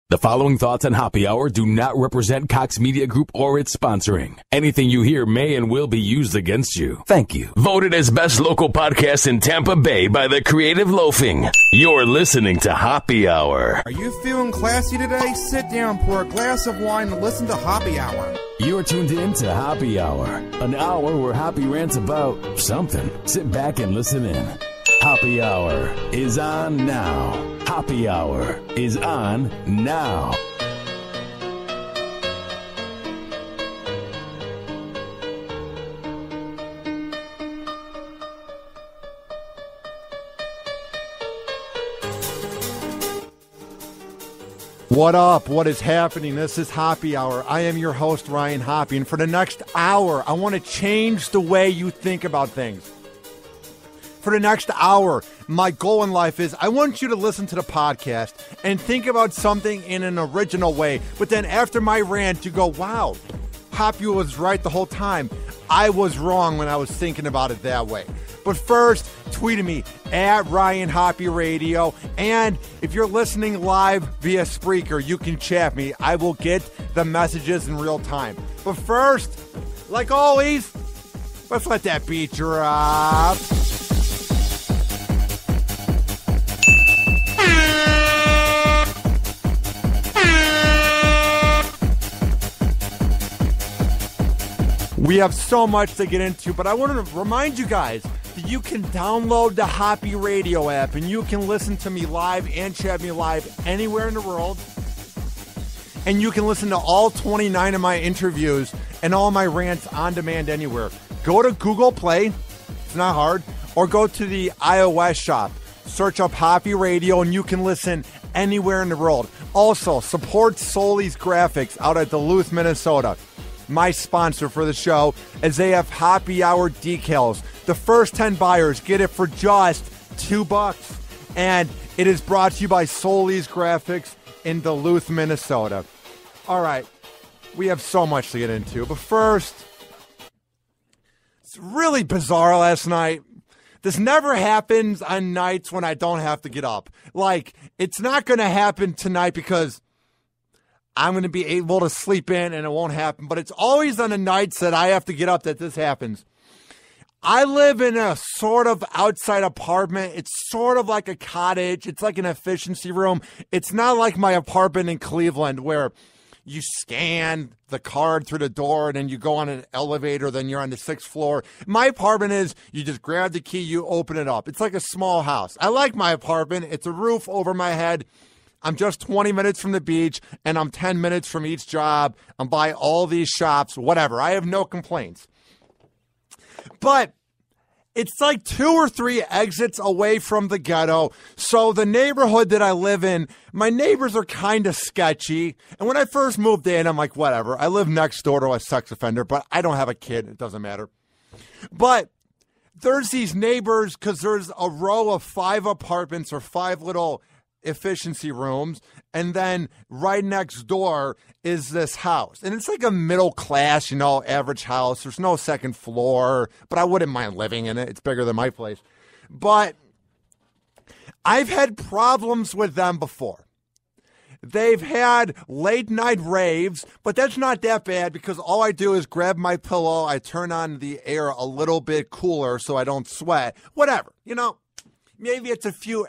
The following thoughts on Happy Hour do not represent Cox Media Group or its sponsoring. Anything you hear may and will be used against you. Thank you. Voted as best local podcast in Tampa Bay by the Creative Loafing. You're listening to Happy Hour. Are you feeling classy today? Sit down, pour a glass of wine, and listen to Happy Hour. You're tuned in to Happy Hour, an hour where Happy rants about something. Sit back and listen in. Happy Hour is on now. Happy Hour is on now. What up? What is happening? This is Happy Hour. I am your host, Ryan Hoppe, and for the next hour, I want to change the way you think about things. For the next hour, my goal in life is I want you to listen to the podcast and think about something in an original way. But then after my rant, you go, wow, Hoppe was right the whole time. I was wrong when I was thinking about it that way. But first, tweet at me at Ryan Hoppe Radio. And if you're listening live via Spreaker, you can chat me. I will get the messages in real time. But first, like always, let's let that beat drop. We have so much to get into, but I want to remind you guys that you can download the Hoppe Radio app and you can listen to me live and chat me live anywhere in the world. And you can listen to all 29 of my interviews and all my rants on demand anywhere. Go to Google Play, it's not hard, or go to the iOS shop. Search up Hoppe Radio and you can listen anywhere in the world. Also, support Soli's Graphics out at Duluth, Minnesota. My sponsor for the show, as they have Happy Hour decals. The first 10 buyers get it for just $2. And it is brought to you by Soli's Graphics in Duluth, Minnesota. All right, we have so much to get into. But first, it's really bizarre last night. This never happens on nights when I don't have to get up. Like, it's not going to happen tonight because I'm going to be able to sleep in and it won't happen. But it's always on the nights that I have to get up that this happens. I live in a sort of outside apartment. It's sort of like a cottage. It's like an efficiency room. It's not like my apartment in Cleveland where you scan the card through the door and then you go on an elevator, then you're on the 6th floor. My apartment is you just grab the key, you open it up. It's like a small house. I like my apartment. It's a roof over my head. I'm just 20 minutes from the beach, and I'm 10 minutes from each job. I'm by all these shops, whatever. I have no complaints. But it's like 2 or 3 exits away from the ghetto. So the neighborhood that I live in, my neighbors are kind of sketchy. And when I first moved in, I'm like, whatever. I live next door to a sex offender, but I don't have a kid. It doesn't matter. But there's these neighbors because there's a row of 5 apartments or 5 little efficiency rooms, and then right next door is this house, and it's like a middle class, average house. There's no 2nd floor, but I wouldn't mind living in it. It's bigger than my place. But I've had problems with them before. They've had late night raves, but that's not that bad because all I do is grab my pillow, I turn on the air a little bit cooler so I don't sweat, whatever. Maybe it's a few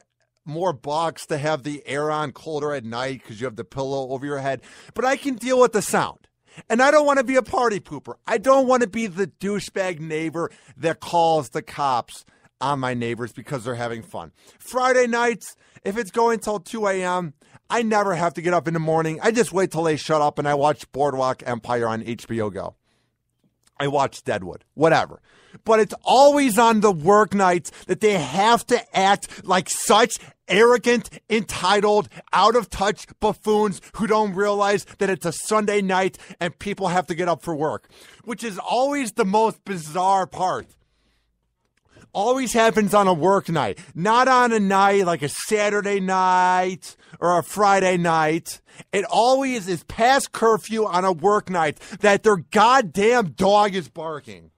more bucks to have the air on colder at night because you have the pillow over your head. But I can deal with the sound. And I don't want to be a party pooper. I don't want to be the douchebag neighbor that calls the cops on my neighbors because they're having fun. Friday nights, if it's going till 2 a.m., I never have to get up in the morning. I just wait till they shut up and I watch Boardwalk Empire on HBO Go. I watch Deadwood, whatever. But it's always on the work nights that they have to act like such arrogant, entitled, out-of-touch buffoons who don't realize that it's a Sunday night and people have to get up for work, which is always the most bizarre part. Always happens on a work night, not on a night like a Saturday night or a Friday night. It always is past curfew on a work night that their goddamn dog is barking.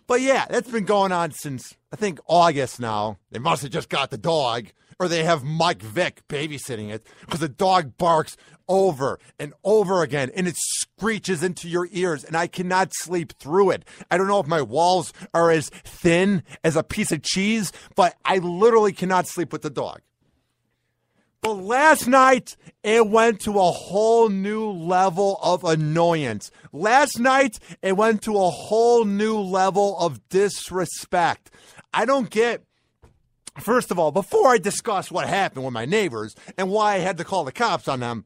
But yeah, that's been going on since, I think, August now. They must have just got the dog. or they have Mike Vick babysitting it because the dog barks over and over again, and it screeches into your ears, and I cannot sleep through it. I don't know if my walls are as thin as a piece of cheese, but I literally cannot sleep with the dog. But last night, it went to a whole new level of annoyance. Last night, it went to a whole new level of disrespect. I don't get... First of all, before I discuss what happened with my neighbors and why I had to call the cops on them,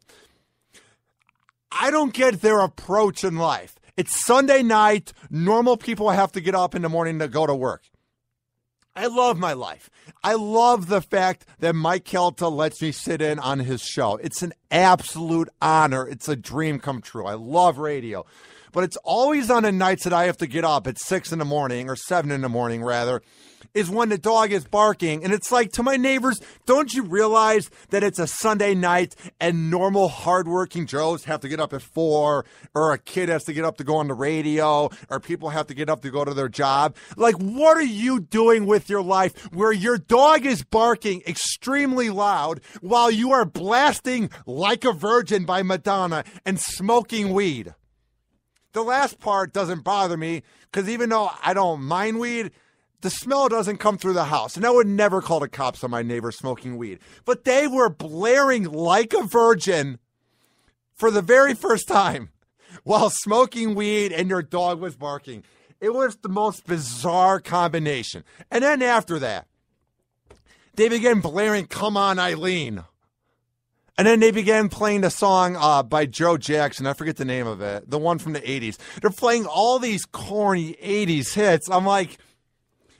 I don't get their approach in life. It's Sunday night. Normal people have to get up in the morning to go to work. I love my life. I love the fact that Mike Kelta lets me sit in on his show. It's an absolute honor. It's a dream come true. I love radio. But it's always on the nights that I have to get up at 6 in the morning, or 7 in the morning rather, is when the dog is barking. And it's like, to my neighbors, don't you realize that it's a Sunday night and normal hardworking Joes have to get up at 4, or a kid has to get up to go on the radio, or people have to get up to go to their job? Like, what are you doing with your life where your dog is barking extremely loud while you are blasting Like a Virgin by Madonna and smoking weed? The last part doesn't bother me because even though I don't mind weed, the smell doesn't come through the house. And I would never call the cops on my neighbor smoking weed. But they were blaring Like a Virgin for the very first time while smoking weed and your dog was barking. It was the most bizarre combination. And then after that, they began blaring Come On Eileen. And then they began playing the song by Joe Jackson. I forget the name of it. The one from the 80s. They're playing all these corny 80s hits. I'm like,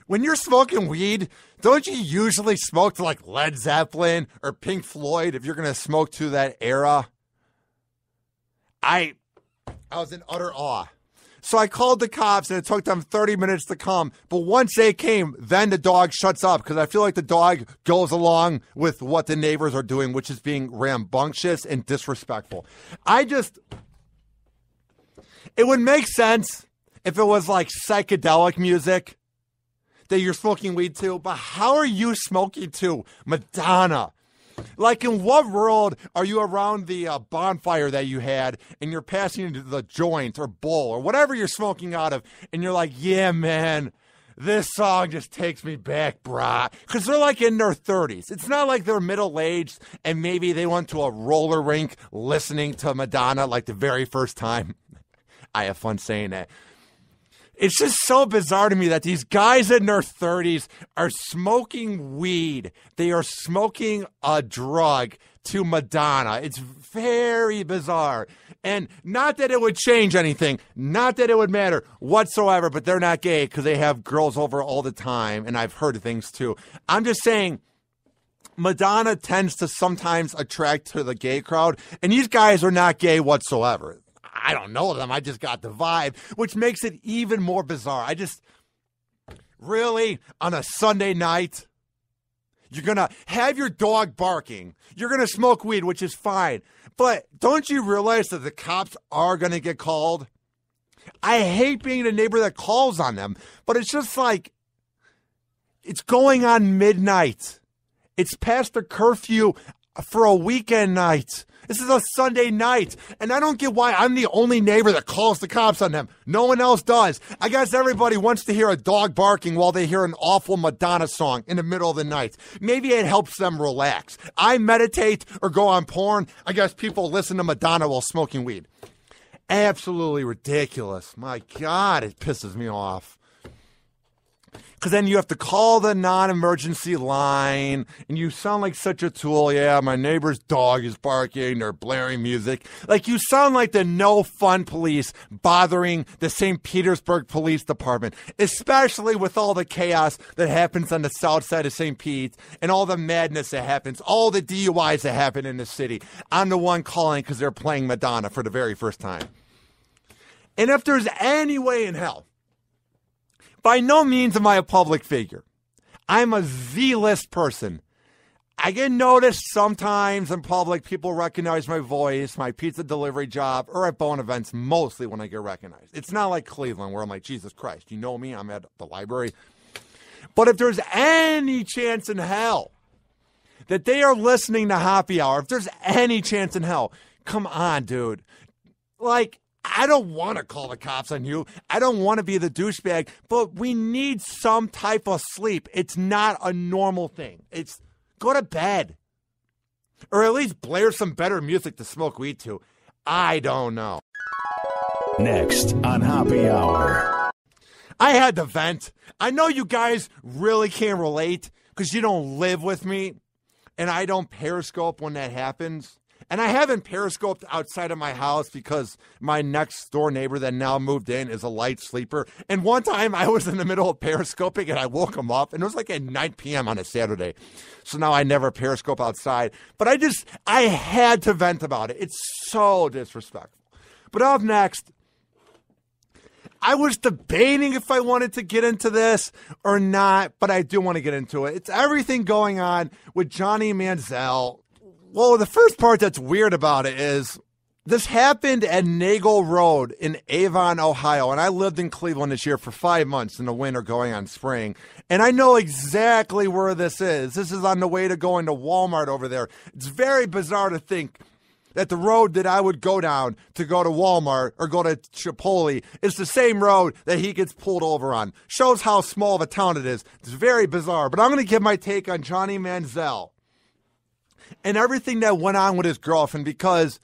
when you're smoking weed, don't you usually smoke to like Led Zeppelin or Pink Floyd if you're going to smoke to that era? I was in utter awe. So I called the cops, and it took them 30 minutes to come. But once they came, then the dog shuts up because I feel like the dog goes along with what the neighbors are doing, which is being rambunctious and disrespectful. It would make sense if it was like psychedelic music that you're smoking weed to, but how are you smoking to Madonna? Like, in what world are you around the bonfire that you had and you're passing into the joint or bowl or whatever you're smoking out of, and you're like, yeah, man, this song just takes me back, brah. Because they're like in their 30s. It's not like they're middle-aged and maybe they went to a roller rink listening to Madonna like the very first time. I have fun saying that. It's just so bizarre to me that these guys in their 30s are smoking weed. They are smoking a drug to Madonna. It's very bizarre. And not that it would change anything, not that it would matter whatsoever, but they're not gay because they have girls over all the time, and I've heard things too. I'm just saying, Madonna tends to sometimes attract to the gay crowd, and these guys are not gay whatsoever. I don't know them. I just got the vibe, which makes it even more bizarre. Really, on a Sunday night, you're going to have your dog barking. You're going to smoke weed, which is fine. But don't you realize that the cops are going to get called? I hate being the neighbor that calls on them, but it's just like, it's going on midnight. It's past the curfew for a weekend night. This is a Sunday night, and I don't get why I'm the only neighbor that calls the cops on them. No one else does. I guess everybody wants to hear a dog barking while they hear an awful Madonna song in the middle of the night. Maybe it helps them relax. I meditate or go on porn. I guess people listen to Madonna while smoking weed. Absolutely ridiculous. My God, it pisses me off. Because then you have to call the non-emergency line, and you sound like such a tool. Yeah, my neighbor's dog is barking, they're blaring music. Like, you sound like the no-fun police bothering the St. Petersburg Police Department, especially with all the chaos that happens on the south side of St. Pete and all the madness that happens, all the DUIs that happen in the city. I'm the one calling because they're playing Madonna for the very first time. And if there's any way in hell, by no means am I a public figure. I'm a Z-list person. I get noticed sometimes in public. People recognize my voice, my pizza delivery job, or at Bone events, mostly when I get recognized. It's not like Cleveland where I'm like, Jesus Christ, you know me? I'm at the library. But if there's any chance in hell that they are listening to Happy Hour, if there's any chance in hell, come on, dude. Like, I don't want to call the cops on you. I don't want to be the douchebag, but we need some type of sleep. It's not a normal thing. It's go to bed. Or at least blare some better music to smoke weed to. I don't know. Next on Happy Hour. I had to vent. I know you guys really can't relate because you don't live with me and I don't Periscope when that happens. And I haven't Periscoped outside of my house because my next door neighbor that now moved in is a light sleeper. And one time I was in the middle of Periscoping and I woke him up and it was like at 9 p.m. on a Saturday. So now I never Periscope outside. But I had to vent about it. It's so disrespectful. But up next, I was debating if I wanted to get into this or not, but I do want to get into it. It's everything going on with Johnny Manziel. Well, the first part that's weird about it is this happened at Nagel Road in Avon, Ohio, and I lived in Cleveland this year for 5 months in the winter going on spring, and I know exactly where this is. This is on the way to going to Walmart over there. It's very bizarre to think that the road that I would go down to go to Walmart or go to Chipotle is the same road that he gets pulled over on. Shows how small of a town it is. It's very bizarre, but I'm going to give my take on Johnny Manziel and everything that went on with his girlfriend, because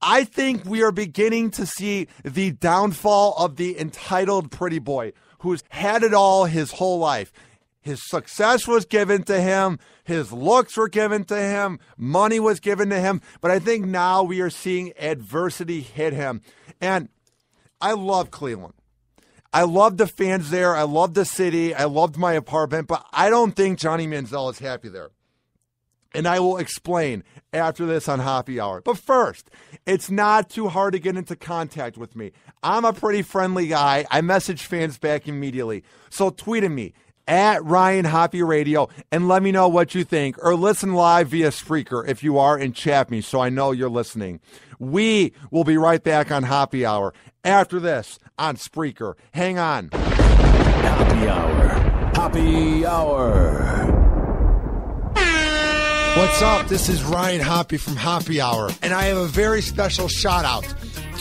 I think we are beginning to see the downfall of the entitled pretty boy who's had it all his whole life. His success was given to him. His looks were given to him. Money was given to him. But I think now we are seeing adversity hit him. And I love Cleveland. I love the fans there. I love the city. I loved my apartment. But I don't think Johnny Manziel is happy there. And I will explain after this on Happy Hour. But first, it's not too hard to get into contact with me. I'm a pretty friendly guy. I message fans back immediately. So tweet at me at Ryan Hoppe Radio and let me know what you think. Or listen live via Spreaker if you are, and chat me so I know you're listening. We will be right back on Happy Hour after this on Spreaker. Hang on. Happy Hour. Happy Hour. What's up? This is Ryan Hoppe from Happy Hour, and I have a very special shout out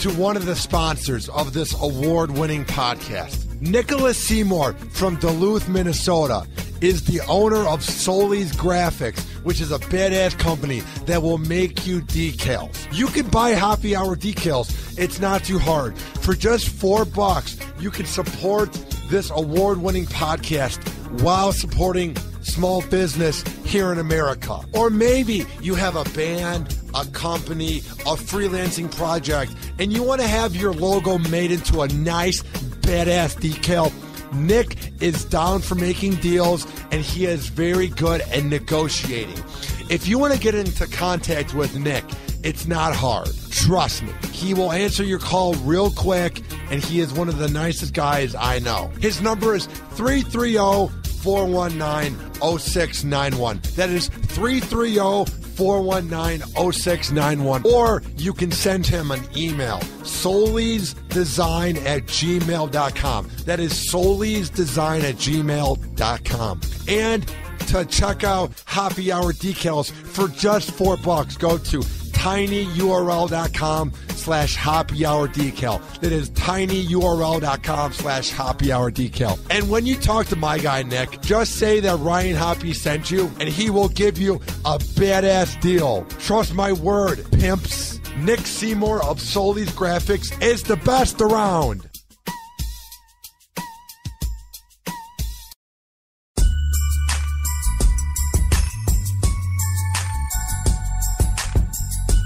to one of the sponsors of this award-winning podcast. Nicholas Seymour from Duluth, Minnesota is the owner of Solis Graphics, which is a badass company that will make you decals. You can buy Happy Hour decals. It's not too hard. For just $4, you can support this award-winning podcast while supporting small business here in America. Or maybe you have a band, a company, a freelancing project, and you want to have your logo made into a nice, badass decal. Nick is down for making deals, and he is very good at negotiating. If you want to get into contact with Nick, it's not hard. Trust me. He will answer your call real quick, and he is one of the nicest guys I know. His number is 330-419-0691. That is 330-419-0691. Or you can send him an email, solisdesign@gmail.com. That is solisdesign@gmail.com. And to check out Happy Hour decals for just $4, go to tinyurl.com/Happy Hour decal. That is tinyurl.com/Happy Hour decal. And when you talk to my guy, Nick, just say that Ryan Hoppe sent you, and he will give you a badass deal. Trust my word, pimps. Nick Seymour of Solis Graphics is the best around.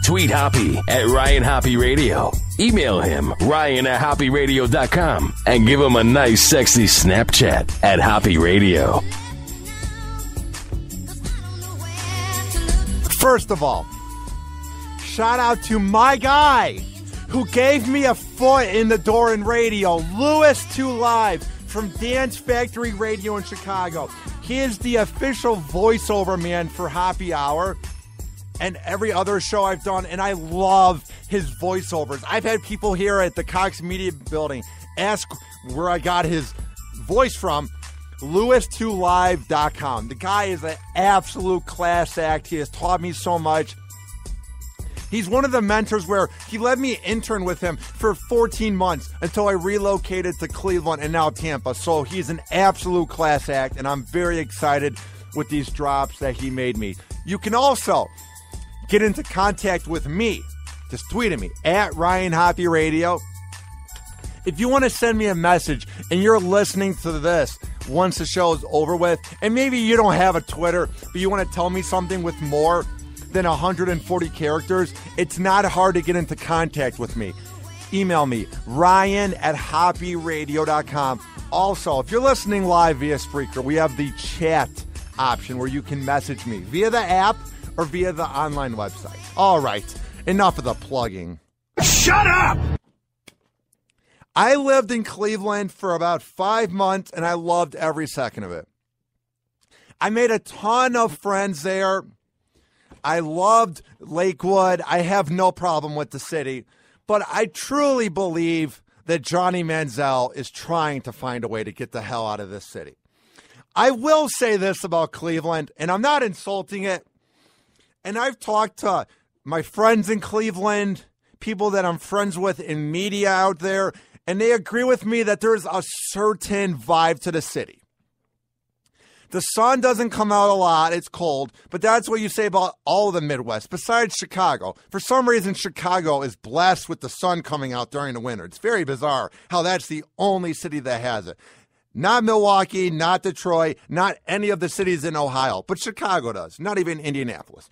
Tweet Hoppe at Ryan Hoppe Radio. Email him, ryan@hopperadio.com, and give him a nice, sexy Snapchat at Hoppe Radio. First of all, shout out to my guy who gave me a foot in the door in radio, Louis 2 Live from Dance Factory Radio in Chicago. He is the official voiceover man for Happy Hour and every other show I've done, and I love his voiceovers. I've had people here at the Cox Media Building ask where I got his voice from. Lewis2live.com. The guy is an absolute class act. He has taught me so much. He's one of the mentors where he let me intern with him for 14 months until I relocated to Cleveland and now Tampa. So he's an absolute class act, and I'm very excited with these drops that he made me. You can also get into contact with me. Just tweet at me, at Ryan Hoppe Radio. If you want to send me a message and you're listening to this once the show is over with, and maybe you don't have a Twitter, but you want to tell me something with more than 140 characters, it's not hard to get into contact with me. Email me, ryan@hopperadio.com. Also, if you're listening live via Spreaker, we have the chat option where you can message me via the app or via the online website. All right, enough of the plugging. Shut up! I lived in Cleveland for about 5 months, and I loved every second of it. I made a ton of friends there. I loved Lakewood. I have no problem with the city. But I truly believe that Johnny Manziel is trying to find a way to get the hell out of this city. I will say this about Cleveland, and I'm not insulting it. And I've talked to my friends in Cleveland, people that I'm friends with in media out there, and they agree with me that there's a certain vibe to the city. The sun doesn't come out a lot. It's cold. But that's what you say about all of the Midwest, besides Chicago. For some reason, Chicago is blessed with the sun coming out during the winter. It's very bizarre how that's the only city that has it. Not Milwaukee, not Detroit, not any of the cities in Ohio. But Chicago does. Not even Indianapolis.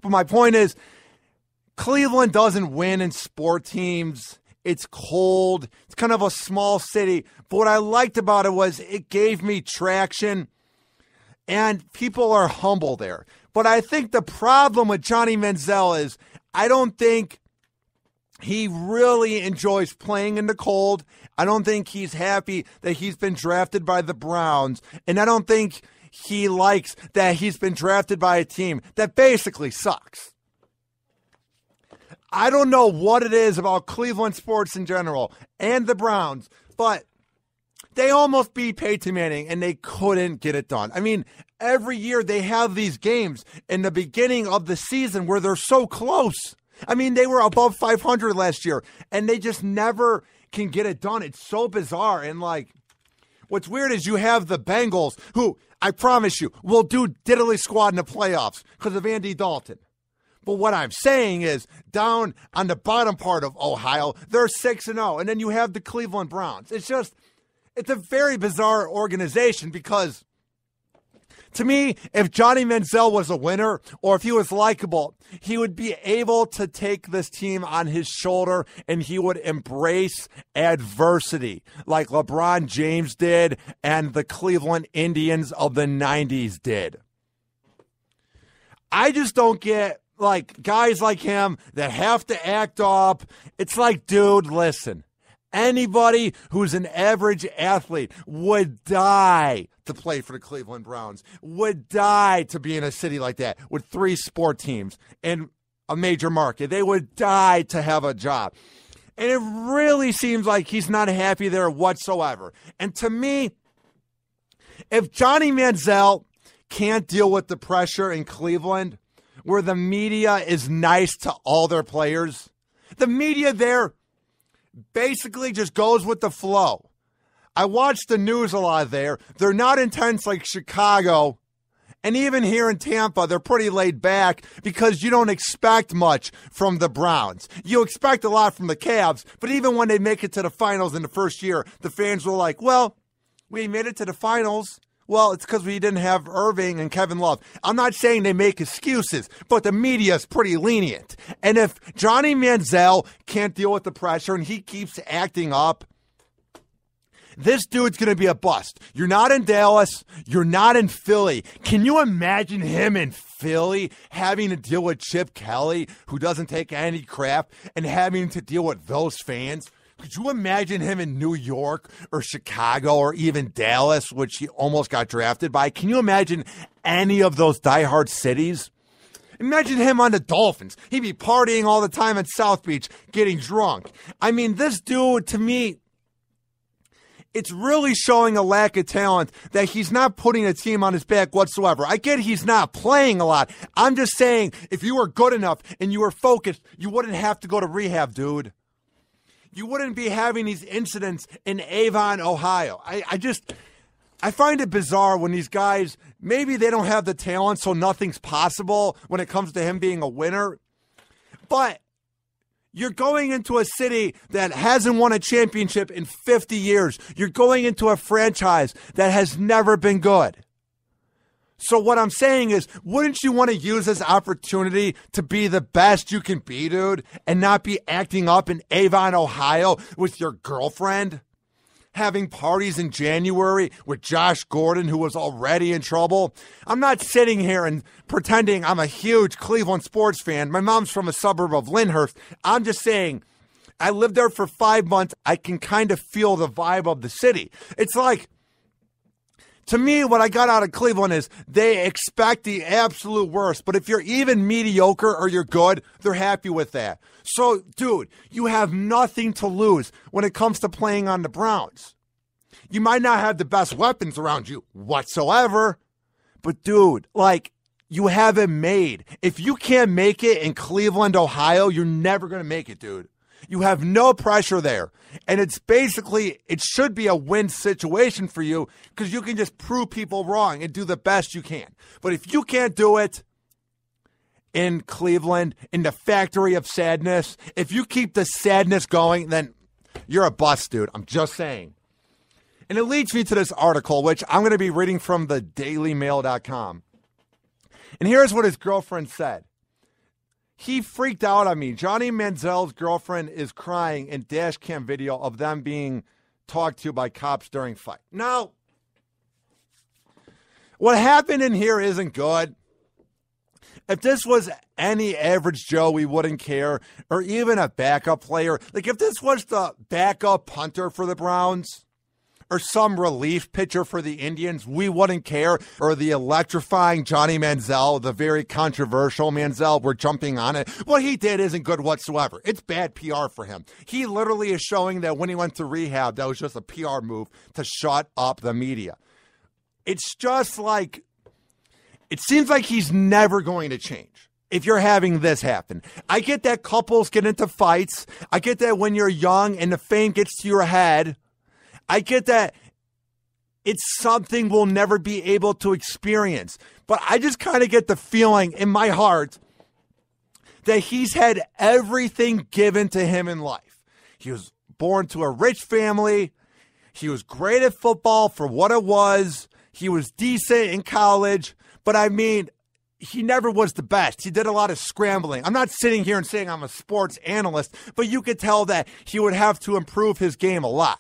But my point is, Cleveland doesn't win in sport teams. It's cold. It's kind of a small city. But what I liked about it was it gave me traction. And people are humble there. But I think the problem with Johnny Manziel is I don't think he really enjoys playing in the cold. I don't think he's happy that he's been drafted by the Browns. And I don't think he likes that he's been drafted by a team that basically sucks. I don't know what it is about Cleveland sports in general and the Browns, but they almost beat Peyton Manning, and they couldn't get it done. I mean, every year they have these games in the beginning of the season where they're so close. I mean, they were above 500 last year, and they just never can get it done. It's so bizarre. And, like, what's weird is you have the Bengals, who, I promise you, will do diddly squat in the playoffs because of Andy Dalton. But what I'm saying is, down on the bottom part of Ohio, they're 6-0, and then you have the Cleveland Browns. It's a very bizarre organization because, to me, if Johnny Manziel was a winner or if he was likable, he would be able to take this team on his shoulder and he would embrace adversity like LeBron James did and the Cleveland Indians of the 90s did. I just don't get, like, guys like him that have to act up. It's like, dude, listen. Anybody who's an average athlete would die to play for the Cleveland Browns, would die to be in a city like that with 3 sport teams in a major market. They would die to have a job. And it really seems like he's not happy there whatsoever. And to me, if Johnny Manziel can't deal with the pressure in Cleveland, where the media is nice to all their players, the media there basically just goes with the flow. I watch the news a lot there. They're not intense like Chicago. And even here in Tampa, they're pretty laid back because you don't expect much from the Browns. You expect a lot from the Cavs, but even when they make it to the finals in the first year, the fans were like, well, we made it to the finals. Well, it's because we didn't have Irving and Kevin Love. I'm not saying they make excuses, but the media is pretty lenient. And if Johnny Manziel can't deal with the pressure and he keeps acting up, this dude's going to be a bust. You're not in Dallas. You're not in Philly. Can you imagine him in Philly having to deal with Chip Kelly, who doesn't take any crap, and having to deal with those fans? Could you imagine him in New York or Chicago or even Dallas, which he almost got drafted by? Can you imagine any of those diehard cities? Imagine him on the Dolphins. He'd be partying all the time at South Beach, getting drunk. I mean, this dude, to me, it's really showing a lack of talent that he's not putting a team on his back whatsoever. I get he's not playing a lot. I'm just saying, if you were good enough and you were focused, you wouldn't have to go to rehab, dude. You wouldn't be having these incidents in Avon, Ohio. I find it bizarre when these guys, maybe they don't have the talent, so nothing's possible when it comes to him being a winner. But you're going into a city that hasn't won a championship in 50 years. You're going into a franchise that has never been good. So what I'm saying is, wouldn't you want to use this opportunity to be the best you can be, dude, and not be acting up in Avon, Ohio with your girlfriend? Having parties in January with Josh Gordon, who was already in trouble. I'm not sitting here and pretending I'm a huge Cleveland sports fan. My mom's from a suburb of Lyndhurst. I'm just saying, I lived there for 5 months. I can kind of feel the vibe of the city. It's like, to me, what I got out of Cleveland is they expect the absolute worst. But if you're even mediocre or you're good, they're happy with that. So, dude, you have nothing to lose when it comes to playing on the Browns. You might not have the best weapons around you whatsoever. But, dude, like, you have it made. If you can't make it in Cleveland, Ohio, you're never going to make it, dude. You have no pressure there. And it's basically, it should be a win situation for you because you can just prove people wrong and do the best you can. But if you can't do it in Cleveland, in the factory of sadness, if you keep the sadness going, then you're a bust, dude. I'm just saying. And it leads me to this article, which I'm going to be reading from the dailymail.com. And here's what his girlfriend said. He freaked out on me. Johnny Manziel's girlfriend is crying in dash cam video of them being talked to by cops during fight. Now, what happened in here isn't good. If this was any average Joe, we wouldn't care. Or even a backup player. Like if this was the backup punter for the Browns, or some relief pitcher for the Indians, we wouldn't care. Or the electrifying Johnny Manziel, the very controversial Manziel, we're jumping on it. What he did isn't good whatsoever. It's bad PR for him. He literally is showing that when he went to rehab, that was just a PR move to shut up the media. It's just like, it seems like he's never going to change if you're having this happen. I get that couples get into fights. I get that when you're young and the fame gets to your head. I get that it's something we'll never be able to experience. But I just kind of get the feeling in my heart that he's had everything given to him in life. He was born to a rich family. He was great at football for what it was. He was decent in college. But I mean, he never was the best. He did a lot of scrambling. I'm not sitting here and saying I'm a sports analyst, but you could tell that he would have to improve his game a lot.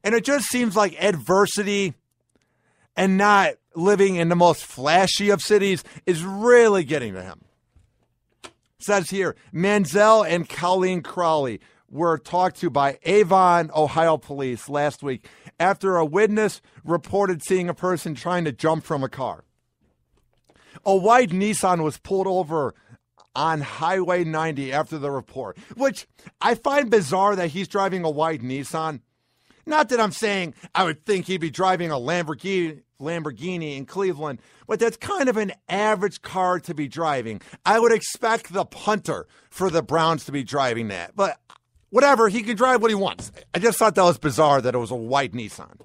And it just seems like adversity and not living in the most flashy of cities is really getting to him. It says here, Manziel and Colleen Crowley were talked to by Avon, Ohio police last week after a witness reported seeing a person trying to jump from a car. A white Nissan was pulled over on Highway 90 after the report, which I find bizarre that he's driving a white Nissan. Not that I'm saying I would think he'd be driving a Lamborghini in Cleveland, but that's kind of an average car to be driving. I would expect the punter for the Browns to be driving that. But whatever, he can drive what he wants. I just thought that was bizarre that it was a white Nissan.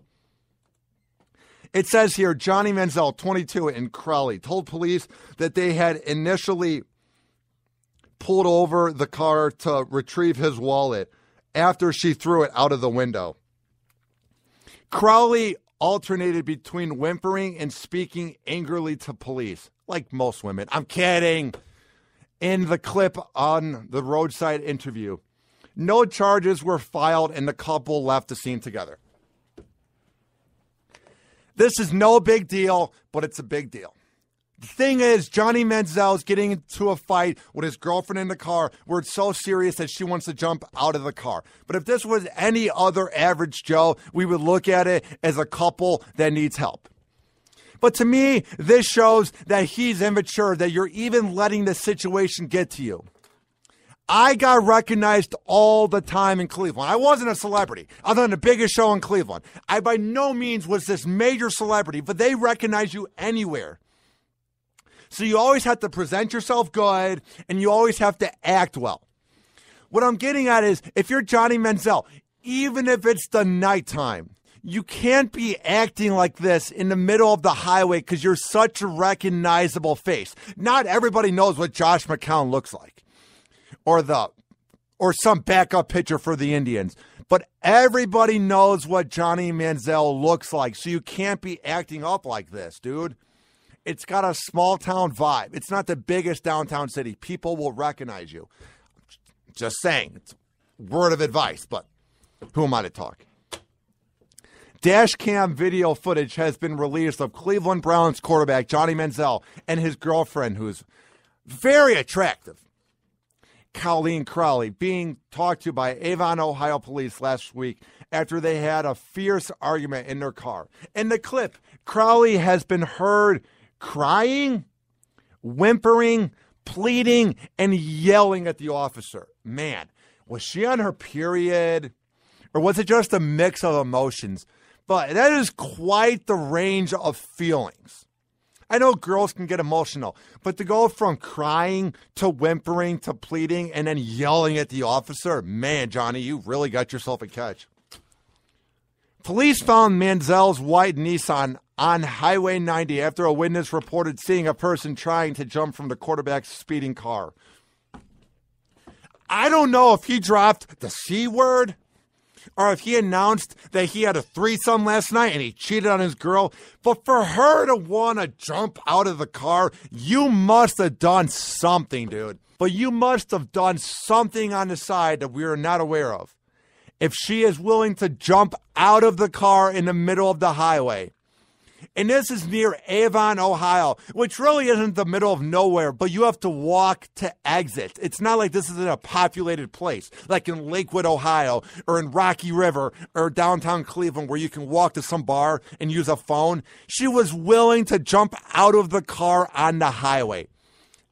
It says here, Johnny Manziel, 22, and Crowley told police that they had initially pulled over the car to retrieve his wallet after she threw it out of the window. Crowley alternated between whimpering and speaking angrily to police, like most women. I'm kidding. In the clip on the roadside interview, no charges were filed and the couple left the scene together. This is no big deal, but it's a big deal. The thing is, Johnny Manziel is getting into a fight with his girlfriend in the car where it's so serious that she wants to jump out of the car. But if this was any other average Joe, we would look at it as a couple that needs help. But to me, this shows that he's immature, that you're even letting the situation get to you. I got recognized all the time in Cleveland. I wasn't a celebrity. I was on the biggest show in Cleveland. I by no means was this major celebrity, but they recognize you anywhere. So you always have to present yourself good, and you always have to act well. What I'm getting at is, if you're Johnny Manziel, even if it's the nighttime, you can't be acting like this in the middle of the highway because you're such a recognizable face. Not everybody knows what Josh McCown looks like, or some backup pitcher for the Indians. But everybody knows what Johnny Manziel looks like, so you can't be acting up like this, dude. It's got a small town vibe. It's not the biggest downtown city. People will recognize you. Just saying. It's a word of advice, but who am I to talk? Dash cam video footage has been released of Cleveland Browns quarterback Johnny Manziel and his girlfriend, who's very attractive, Colleen Crowley, being talked to by Avon, Ohio police last week after they had a fierce argument in their car. In the clip, Crowley has been heard crying, whimpering, pleading, and yelling at the officer. Man, was she on her period? Or was it just a mix of emotions? But that is quite the range of feelings. I know girls can get emotional, but to go from crying to whimpering to pleading and then yelling at the officer, man, Johnny, you really got yourself a catch. Police found Manziel's white Nissan on Highway 90 after a witness reported seeing a person trying to jump from the quarterback's speeding car. I don't know if he dropped the C word or if he announced that he had a threesome last night and he cheated on his girl. But for her to want to jump out of the car, you must have done something, dude. But you must have done something on the side that we are not aware of. If she is willing to jump out of the car in the middle of the highway. And this is near Avon, Ohio, which really isn't the middle of nowhere, but you have to walk to exit. It's not like this is in a populated place, like in Lakewood, Ohio, or in Rocky River, or downtown Cleveland, where you can walk to some bar and use a phone. She was willing to jump out of the car on the highway.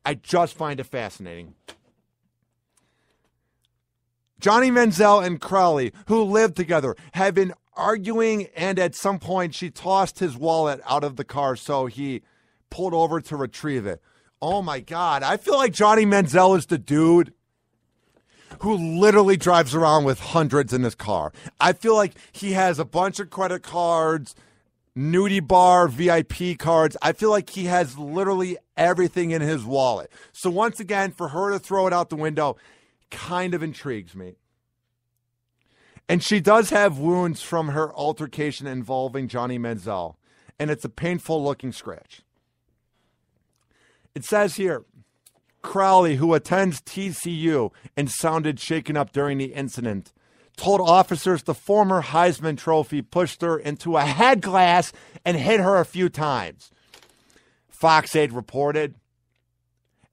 I just find it fascinating. Johnny Manziel and Crowley, who lived together, have been arguing, and at some point she tossed his wallet out of the car, so he pulled over to retrieve it. Oh my God, I feel like Johnny Manziel is the dude who literally drives around with hundreds in his car. I feel like he has a bunch of credit cards, nudie bar, VIP cards. I feel like he has literally everything in his wallet. So once again, for her to throw it out the window kind of intrigues me. And she does have wounds from her altercation involving Johnny Manziel, and it's a painful looking scratch. It says here, Crowley, who attends TCU and sounded shaken up during the incident, told officers the former Heisman Trophy pushed her into a head glass and hit her a few times. Fox 8 reported.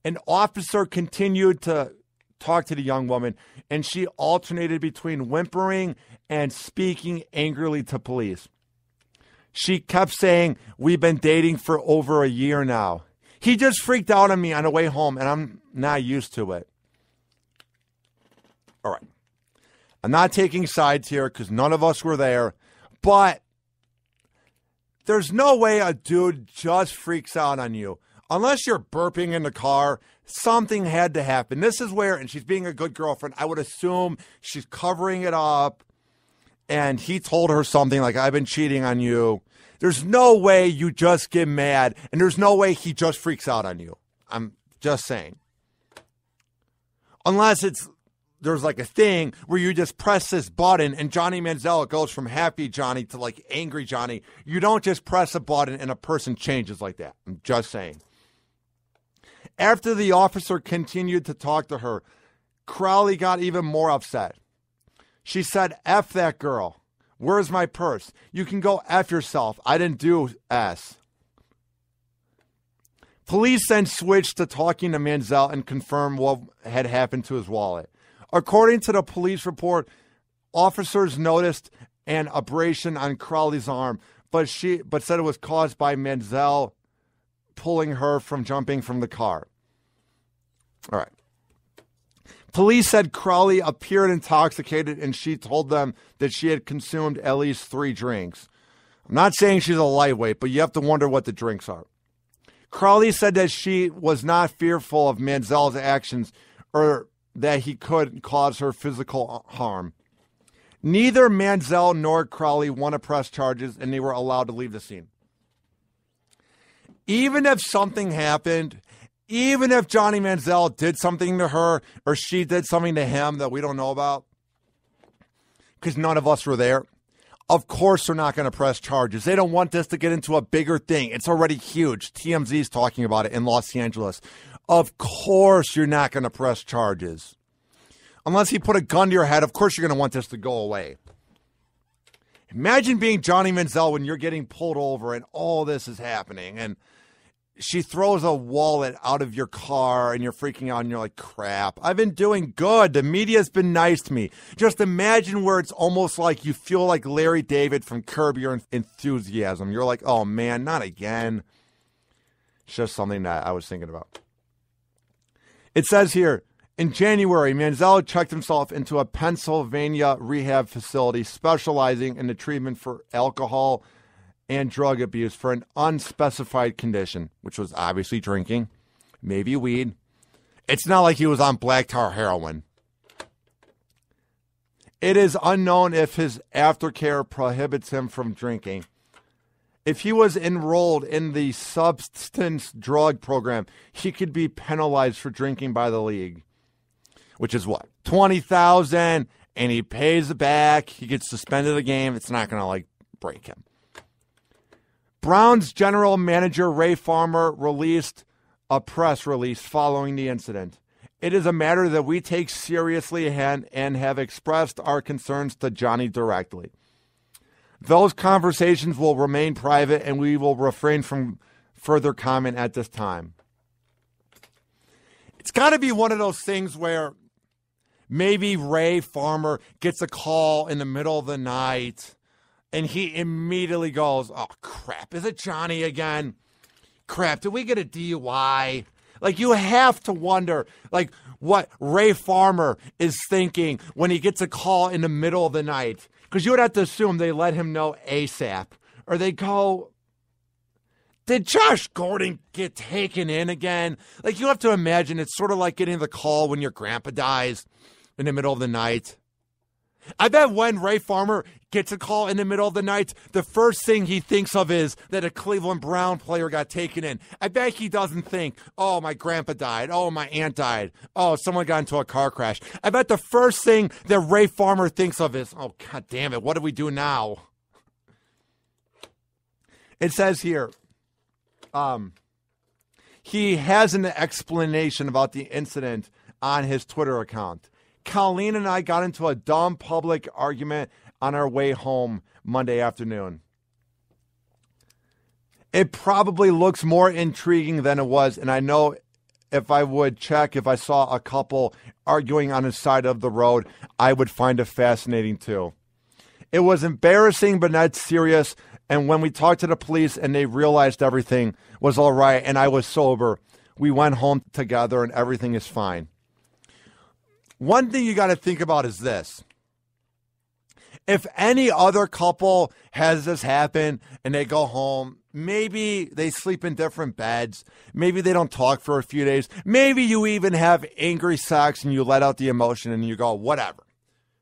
An officer continued to talk to the young woman, and she alternated between whimpering and speaking angrily to police. She kept saying, "We've been dating for over a year now. He just freaked out on me on the way home, and I'm not used to it." All right. I'm not taking sides here because none of us were there, but there's no way a dude just freaks out on you. Unless you're burping in the car, something had to happen. This is where, and she's being a good girlfriend, I would assume she's covering it up, and he told her something like, "I've been cheating on you." There's no way you just get mad, and there's no way he just freaks out on you. I'm just saying. Unless there's like a thing where you just press this button and Johnny Manziel goes from happy Johnny to like angry Johnny. You don't just press a button and a person changes like that. I'm just saying. After the officer continued to talk to her, Crowley got even more upset. She said, "F that girl. Where's my purse? You can go F yourself. I didn't do S." Police then switched to talking to Manziel and confirmed what had happened to his wallet. According to the police report, officers noticed an abrasion on Crowley's arm, but said it was caused by Manziel pulling her from jumping from the car. All right. Police said Crowley appeared intoxicated, and she told them that she had consumed at least 3 drinks. I'm not saying she's a lightweight, but you have to wonder what the drinks are. Crowley said that she was not fearful of Manziel's actions or that he could cause her physical harm. Neither Manziel nor Crowley want to press charges, and they were allowed to leave the scene. Even if something happened, even if Johnny Manziel did something to her or she did something to him that we don't know about, because none of us were there, of course they're not going to press charges. They don't want this to get into a bigger thing. It's already huge. TMZ's talking about it in Los Angeles. Of course you're not going to press charges. Unless he put a gun to your head, of course you're going to want this to go away. Imagine being Johnny Manziel when you're getting pulled over and all this is happening, and she throws a wallet out of your car and you're freaking out and you're like, crap, I've been doing good. The media's been nice to me. Just imagine where it's almost like you feel like Larry David from Curb Your Enthusiasm. You're like, oh man, not again. It's just something that I was thinking about. It says here, in January, Manziel checked himself into a Pennsylvania rehab facility specializing in the treatment for alcohol and drug abuse for an unspecified condition, which was obviously drinking, maybe weed. It's not like he was on black tar heroin. It is unknown if his aftercare prohibits him from drinking. If he was enrolled in the substance drug program, he could be penalized for drinking by the league, which is what? $20,000, and he pays it back. He gets suspended a game. It's not going to break him. Browns general manager Ray Farmer released a press release following the incident. It is a matter that we take seriously and have expressed our concerns to Johnny directly. Those conversations will remain private, and we will refrain from further comment at this time. It's got to be one of those things where maybe Ray Farmer gets a call in the middle of the night, and he immediately goes, oh, crap, is it Johnny again? Crap, did we get a DUI? You have to wonder, what Ray Farmer is thinking when he gets a call in the middle of the night. Because you would have to assume they let him know ASAP. Or they go, did Josh Gordon get taken in again? You have to imagine it's sort of like getting the call when your grandpa dies in the middle of the night. I bet when Ray Farmer gets a call in the middle of the night, the first thing he thinks of is that a Cleveland Brown player got taken in. I bet he doesn't think, oh, my grandpa died. Oh, my aunt died. Oh, someone got into a car crash. I bet the first thing that Ray Farmer thinks of is, oh, God damn it, what do we do now? It says here, he has an explanation about the incident on his Twitter account. Colleen and I got into a dumb public argument on our way home Monday afternoon. It probably looks more intriguing than it was, and I know if I would check if I saw a couple arguing on the side of the road, I would find it fascinating too. It was embarrassing but not serious, and when we talked to the police and they realized everything was all right and I was sober, we went home together and everything is fine. One thing you got to think about is this. If any other couple has this happen and they go home, maybe they sleep in different beds. Maybe they don't talk for a few days. Maybe you even have angry sex and you let out the emotion and you go, whatever.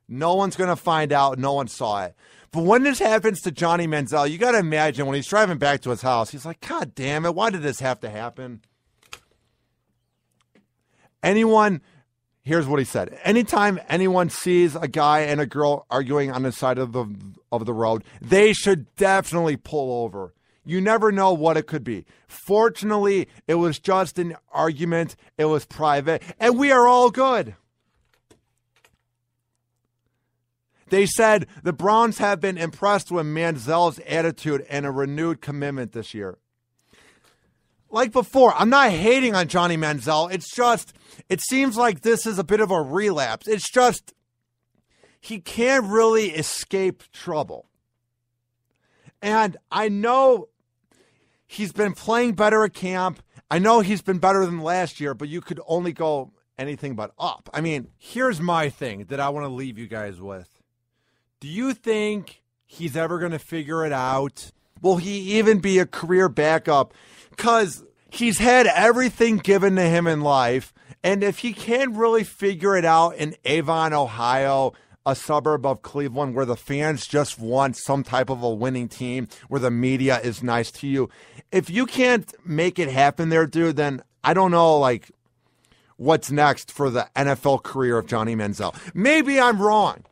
No one's going to find out. No one saw it. But when this happens to Johnny Manziel, you got to imagine when he's driving back to his house, he's like, God damn it. Why did this have to happen? Here's what he said. Anytime anyone sees a guy and a girl arguing on the side of the road, they should definitely pull over. You never know what it could be. Fortunately, it was just an argument. It was private, and we are all good. They said the Browns have been impressed with Manziel's attitude and a renewed commitment this year. Like before, I'm not hating on Johnny Manziel. It's just, it seems like this is a bit of a relapse. It's just, he can't really escape trouble. And I know he's been playing better at camp. I know he's been better than last year, but you could only go anything but up. I mean, here's my thing that I want to leave you guys with. Do you think he's ever going to figure it out? Will he even be a career backup? Because he's had everything given to him in life. And if he can't really figure it out in Avon, Ohio, a suburb of Cleveland where the fans just want some type of a winning team, where the media is nice to you, if you can't make it happen there, dude, then I don't know, like, what's next for the NFL career of Johnny Manziel. Maybe I'm wrong.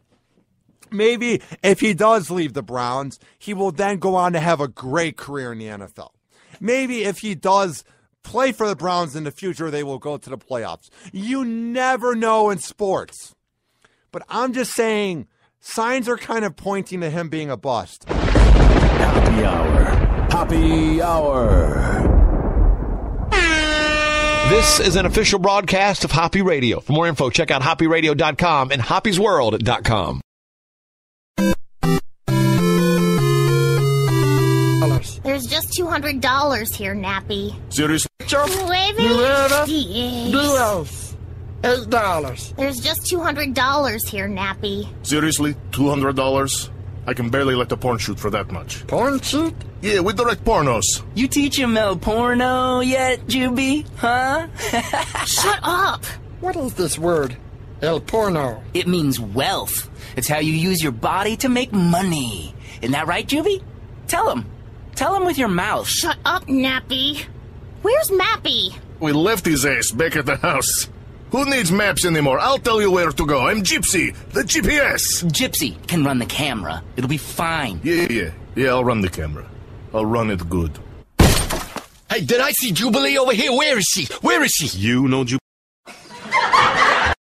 Maybe if he does leave the Browns, he will then go on to have a great career in the NFL. Maybe if he does play for the Browns in the future, they will go to the playoffs. You never know in sports. But I'm just saying, signs are kind of pointing to him being a bust. Happy Hour. Happy Hour. This is an official broadcast of Hoppe Radio. For more info, check out hoppyradio.com and hoppysworld.com. There's just $200 here, Nappy. Seriously? $8. There's just $200 here, Nappy. Seriously? $200? I can barely let the porn shoot for that much. Porn shoot? Yeah, we direct pornos. You teach him El Porno yet, Juby? Huh? Shut up! What is this word? El porno. It means wealth. It's how you use your body to make money. Isn't that right, Juby? Tell him. Tell him with your mouth. Shut up, Nappy. Where's Mappy? We left his ass back at the house. Who needs maps anymore? I'll tell you where to go. I'm Gypsy, the GPS. Gypsy can run the camera. It'll be fine. Yeah, I'll run the camera. I'll run it good. Hey, did I see Jubilee over here? Where is she? You know Jubilee?